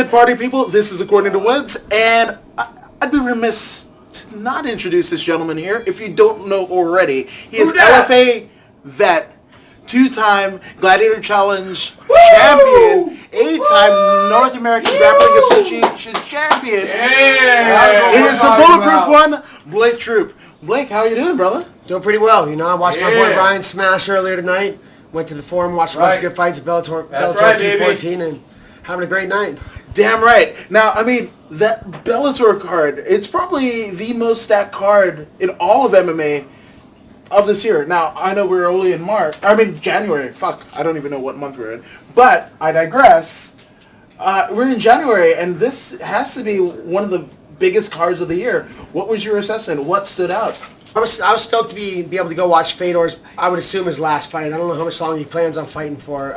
good party people? This is According to Woods, and I'd be remiss to not introduce this gentleman here. If you don't know already, he is LFA vet, two-time Gladiator Challenge Champion, 8-time North American Grappling Association Champion. Yeah. It is the bulletproof one, Blake Troop. Blake, how you doing, brother? Doing pretty well. You know, I watched my boy Ryan smash earlier tonight. Went to the forum, watched a bunch of good fights at Bellator 214, and having a great night. Damn right. Now, I mean, that Bellator card, it's probably the most stacked card in all of MMA of this year. Now, I know we're only in January. Fuck, I don't even know what month we're in. But I digress. We're in January, and this has to be one of the biggest cards of the year. What was your assessment? What stood out? I was stoked to be able to go watch Fedor's, I would assume, his last fight. I don't know how much longer he plans on fighting for.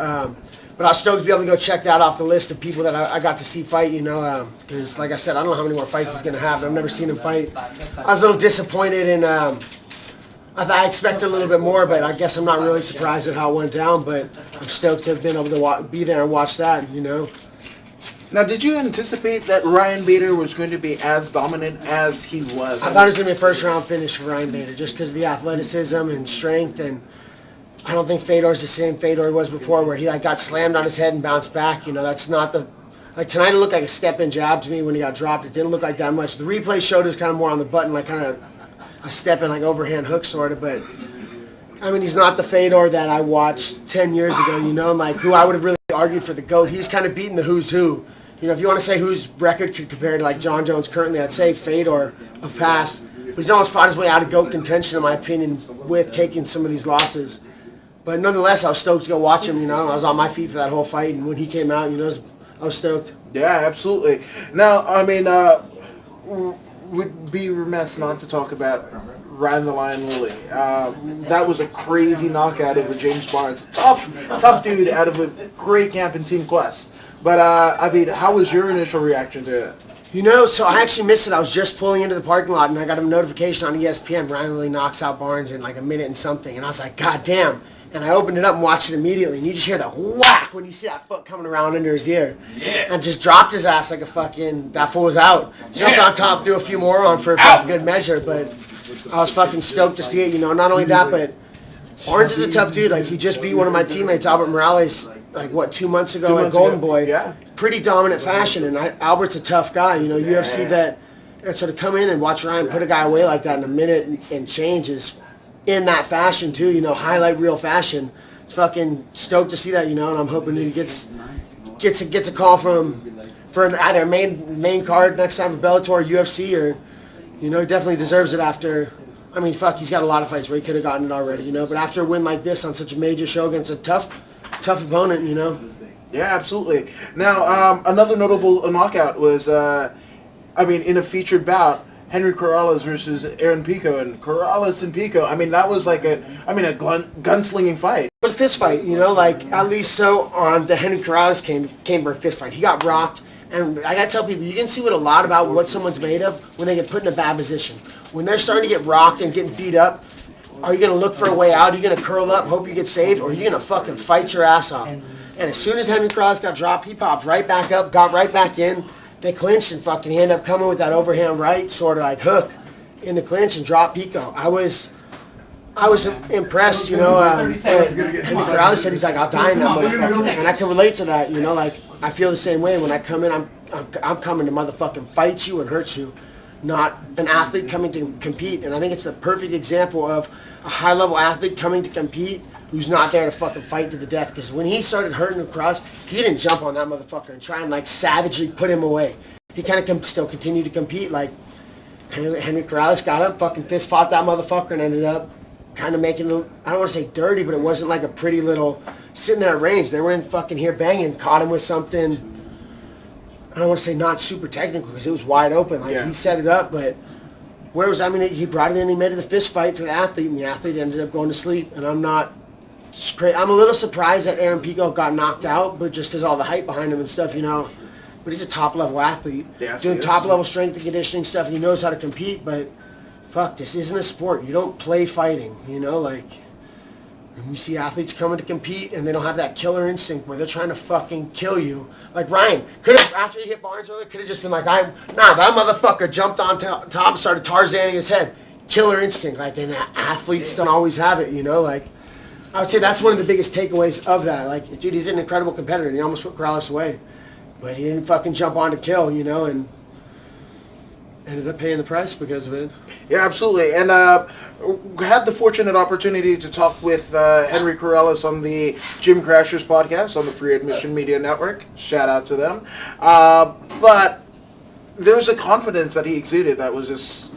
But I was stoked to be able to go check that off the list of people that I got to see fight, you know, because, like I said, I don't know how many more fights he's going to have. I've never seen him fight. I was a little disappointed, and I expected a little bit more, but I guess I'm not really surprised at how it went down, but I'm stoked to have been able to be there and watch that, you know. Now, did you anticipate that Ryan Bader was going to be as dominant as he was? I thought it was going to be a first-round finish for Ryan Bader, just because of the athleticism and strength, and I don't think Fedor's the same Fedor he was before, where he got slammed on his head and bounced back. You know, that's not the... tonight it looked like a step-in jab to me when he got dropped. It didn't look like that much. The replay showed it was kind of more on the button, like kind of a step-in, like overhand hook sort of, but I mean, he's not the Fedor that I watched 10 years ago, you know, like who I would have really argued for the GOAT. He's kind of beaten the who's who. You know, if you want to say whose record could compare to like John Jones currently, I'd say Fedor of past. But he's almost fought his way out of GOAT contention, in my opinion, with taking some of these losses. But nonetheless, I was stoked to go watch him, you know. I was on my feet for that whole fight, and when he came out, you know, I was stoked. Yeah, absolutely. Now, I mean, would be remiss not to talk about Ryan the Lion Lilly. That was a crazy knockout over James Barnes. Tough dude out of a great camp in Team Quest. But, I mean, how was your initial reaction to it? You know, so I actually missed it. I was just pulling into the parking lot, and I got a notification on ESPN. Ryan Lilly knocks out Barnes in like a minute and something. And I was like, God damn. And I opened it up and watched it immediately. And you just hear the whack when you see that foot coming around under his ear. Yeah. And just dropped his ass like a fucking... That fool was out. Jumped on top, threw a few more on for a good measure. But I was fucking stoked to see it, you know. Not only that, but Barnes is a tough dude. Like, he just beat one of my teammates, Albert Morales, like, what, 2 months ago at Golden Boy. Yeah. Pretty dominant fashion. And Albert's a tough guy, you know, UFC vet. And sort of come in and watch Ryan put a guy away like that in a minute and change is... in that fashion too, you know, highlight reel fashion. It's fucking stoked to see that, you know, and I'm hoping he gets a call for either main card next time for Bellator or UFC, or, you know, he definitely deserves it after. I mean, fuck, he's got a lot of fights where he could have gotten it already, you know, but after a win like this on such a major show against a tough opponent, you know. Yeah, absolutely. Now, another notable knockout was, in a featured bout, Henry Corrales versus Aaron Pico, and Corrales and Pico, I mean, that was like a gunslinging fight. It was a fist fight, you know, like, at least so on the Henry Corrales came for a fist fight. He got rocked, and I gotta tell people, you can see what a lot about what someone's made of when they get put in a bad position. When they're starting to get rocked and getting beat up, are you gonna look for a way out? Are you gonna curl up, hope you get saved, or are you gonna fucking fight your ass off? And as soon as Henry Corrales got dropped, he popped right back up, got right back in. They clinched and fucking he ended up coming with that overhand right sort of like hook in the clinch and dropped Pico. I was impressed, you know. Henry Corrales said he's like, I'll die in that motherfucker. And I can relate to that, you know, like I feel the same way when I come in, I'm coming to motherfucking fight you and hurt you, not an athlete coming to compete. And I think it's the perfect example of a high-level athlete coming to compete who's not there to fucking fight to the death. Because when he started hurting across, he didn't jump on that motherfucker and try and like savagely put him away. He kind of still continued to compete. Like Henry Corrales got up, fucking fist fought that motherfucker and ended up kind of making it, I don't want to say dirty, but it wasn't like a pretty little sitting there at range. They were in fucking here banging, caught him with something, I don't want to say not super technical because it was wide open. Like he set it up, but where was, I mean, he brought it in, he made it a fist fight for the athlete, and the athlete ended up going to sleep. And I'm a little surprised that Aaron Pico got knocked out, but just because all the hype behind him and stuff, you know. But he's a top-level athlete, doing top-level strength and conditioning stuff, and he knows how to compete. But fuck, this isn't a sport. You don't play fighting, you know. Like And we see athletes coming to compete, and they don't have that killer instinct where they're trying to fucking kill you. Like Ryan, could have, after he hit Barnes earlier, could have just been like, that motherfucker jumped on top and started Tarzaning his head. Killer instinct, like, and athletes don't always have it, you know, like, I would say that's one of the biggest takeaways of that. Like, dude, he's an incredible competitor, and he almost put Corrales away. But he didn't fucking jump on to kill, you know, and ended up paying the price because of it. Yeah, absolutely. And had the fortunate opportunity to talk with Henry Corrales on the Gym Crashers podcast on the Free Admission Media Network. Shout out to them. But there was a confidence that he exuded that was just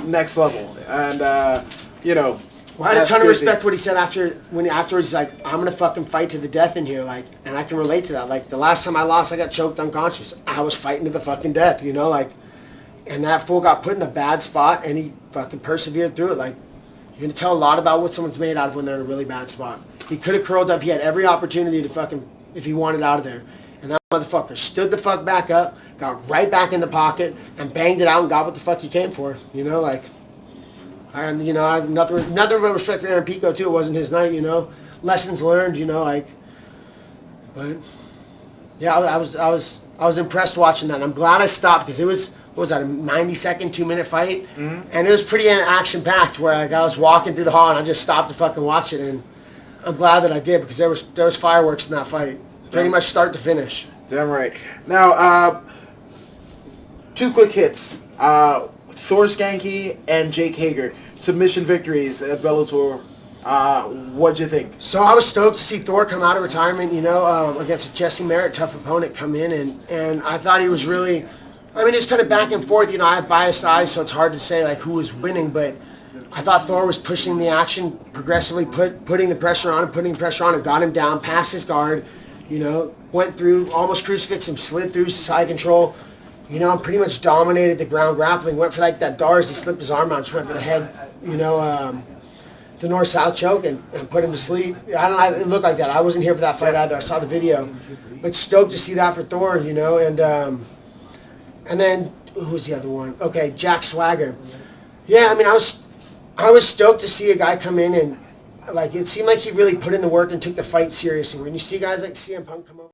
next level. And, you know, well, I had a ton of respect for what he said afterwards. He's like, I'm gonna fucking fight to the death in here, like, and I can relate to that. Like, the last time I lost, I got choked unconscious. I was fighting to the fucking death, you know, like, and that fool got put in a bad spot, and he fucking persevered through it. Like, you're gonna tell a lot about what someone's made out of when they're in a really bad spot. He could have curled up. He had every opportunity to fucking, if he wanted out of there, and that motherfucker stood the fuck back up, got right back in the pocket, and banged it out and got what the fuck he came for, you know, like. And, you know, I have nothing but respect for Aaron Pico, too. It wasn't his night, you know. Lessons learned, you know, like. But, yeah, I was impressed watching that. And I'm glad I stopped because it was, what was that, a 90-second, 2-minute fight? Mm-hmm. And it was pretty action-packed where, like, I was walking through the hall and I just stopped to fucking watch it. And I'm glad that I did because there was fireworks in that fight. Pretty much start to finish. Damn right. Now, 2 quick hits. Thor Skanke and Jake Hager, submission victories at Bellator. What'd you think? So I was stoked to see Thor come out of retirement, you know, against a Jesse Merritt, tough opponent, come in, and I thought he was really, I mean, it was kind of back and forth, you know, I have biased eyes, so it's hard to say, like, who was winning, but I thought Thor was pushing the action, progressively putting the pressure on and got him down, past his guard, you know, went through, almost crucifixed him, slid through side control, you know, and pretty much dominated the ground grappling. Went for, like, that Dars. He slipped his arm out. Just went for the head, you know, the north-south choke and put him to sleep. I don't know. It looked like that. I wasn't here for that fight either. I saw the video. But stoked to see that for Thor, you know. And then, who was the other one? Okay, Jack Swagger. Yeah, I mean, I was stoked to see a guy come in and, like, it seemed like he really put in the work and took the fight seriously. When you see guys like CM Punk come over.